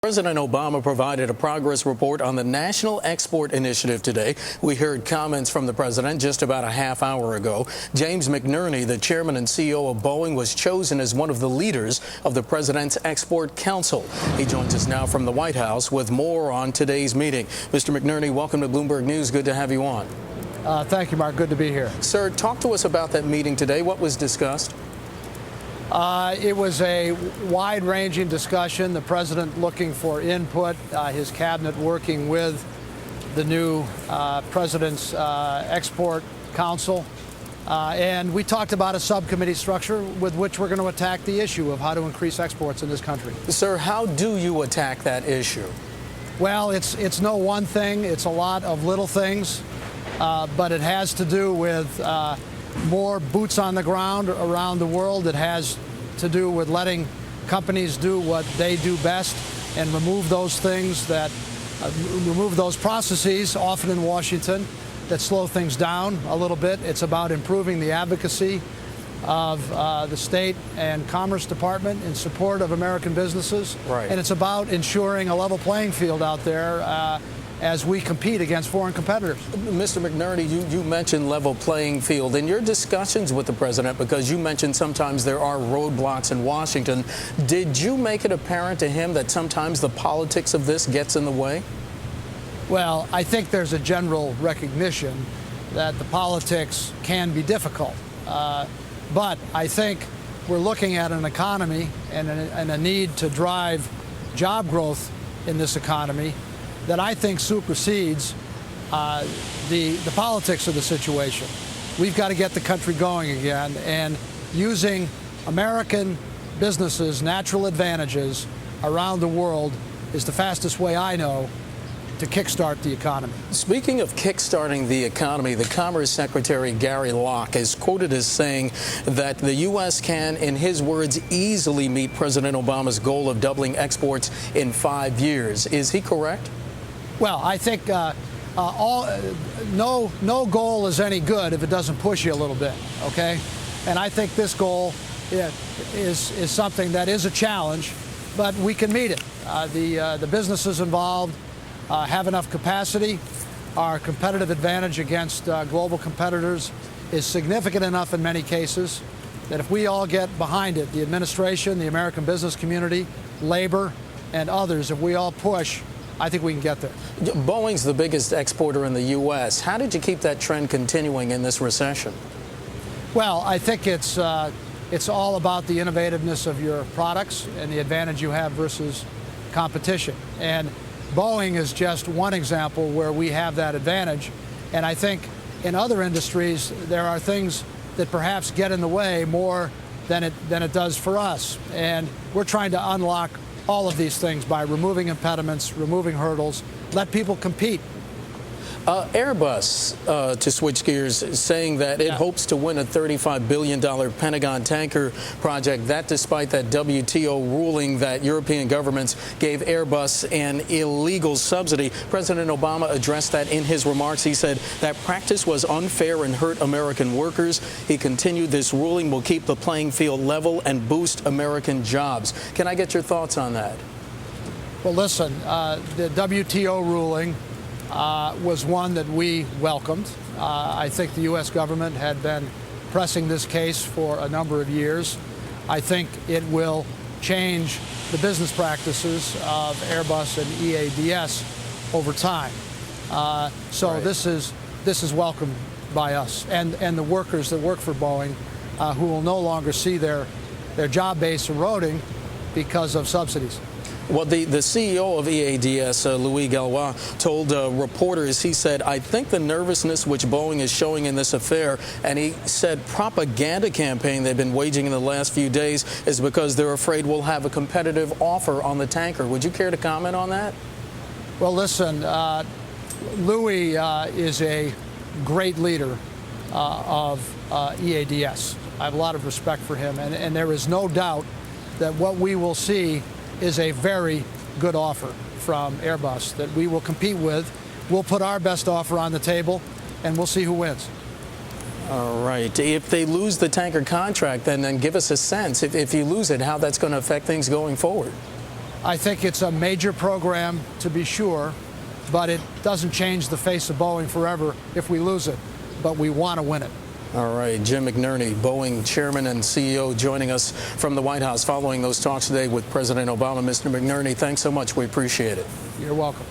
President Obama provided a progress report on the National Export Initiative today. We heard comments from the president just about a half hour ago. James McNerney, the chairman and CEO of Boeing, was chosen as one of the leaders of the President's Export Council. He joins us now from the White House with more on today's meeting. Mr. McNerney, welcome to Bloomberg News. Good to have you on. Thank you, Mark. Good to be here. Sir, talk to us about that meeting today. What was discussed? It was a wide-ranging discussion. The president looking for input, his cabinet working with the new president's export council. And we talked about a subcommittee structure with which we're going to attack the issue of how to increase exports in this country. Sir, how do you attack that issue? Well, it's no one thing. It's a lot of little things. But it has to do with more boots on the ground around the world. It has to do with letting companies do what they do best and remove those things that remove those processes, often in Washington, that slow things down a little bit. It's about improving the advocacy of the State and Commerce Department in support of American businesses. Right. And it's about ensuring a level playing field out there as we compete against foreign competitors. Mr. McNerney, you mentioned level playing field. In your discussions with the president, because you mentioned sometimes there are roadblocks in Washington, did you make it apparent to him that sometimes the politics of this gets in the way? Well, I think there's a general recognition that the politics can be difficult. But I think we're looking at an economy and a need to drive job growth in this economy that I think supersedes the politics of the situation. We've got to get the country going again, and using American businesses' natural advantages around the world is the fastest way I know to kickstart the economy. Speaking of kickstarting the economy, the Commerce Secretary Gary Locke is quoted as saying that the U.S. can, in his words, easily meet President Obama's goal of doubling exports in 5 years. Is he correct? Well, I think no goal is any good if it doesn't push you a little bit, okay? And I think this goal is something that is a challenge, but we can meet it. The businesses involved have enough capacity. Our competitive advantage against global competitors is significant enough in many cases that if we all get behind it, the administration, the American business community, labor, and others, if we all push, I think we can get there. Boeing's the biggest exporter in the U.S. How did you keep that trend continuing in this recession? Well, I think it's all about the innovativeness of your products and the advantage you have versus competition. And Boeing is just one example where we have that advantage. And I think in other industries, there are things that perhaps get in the way more than it does for us. And we're trying to unlock all of these things by removing impediments, removing hurdles, let people compete. Airbus, to switch gears, is saying that it hopes to win a $35 billion Pentagon tanker project. That despite that WTO ruling that European governments gave Airbus an illegal subsidy. President Obama addressed that in his remarks. He said that practice was unfair and hurt American workers. He continued, this ruling will keep the playing field level and boost American jobs. Can I get your thoughts on that? Well, listen, the WTO ruling was one that we welcomed. I think the U.S. government had been pressing this case for a number of years. I think it will change the business practices of Airbus and EADS over time. So this is welcomed by us and the workers that work for Boeing, who will no longer see their job base eroding because of subsidies. Well, the CEO of EADS, Louis Gallois, told reporters, he said, I think the nervousness which Boeing is showing in this affair, and he said propaganda campaign they've been waging in the last few days, is because they're afraid we'll have a competitive offer on the tanker. Would you care to comment on that? Well, listen, Louis is a great leader of EADS. I have a lot of respect for him, and there is no doubt that what we will see is a very good offer from Airbus that we will compete with. We'll put our best offer on the table, and we'll see who wins. All right. If they lose the tanker contract, then give us a sense, if you lose it, how that's going to affect things going forward. I think it's a major program, to be sure, but it doesn't change the face of Boeing forever if we lose it. But we want to win it. All right, Jim McNerney, Boeing chairman and CEO, joining us from the White House following those talks today with President Obama. Mr. McNerney, thanks so much. We appreciate it. You're welcome.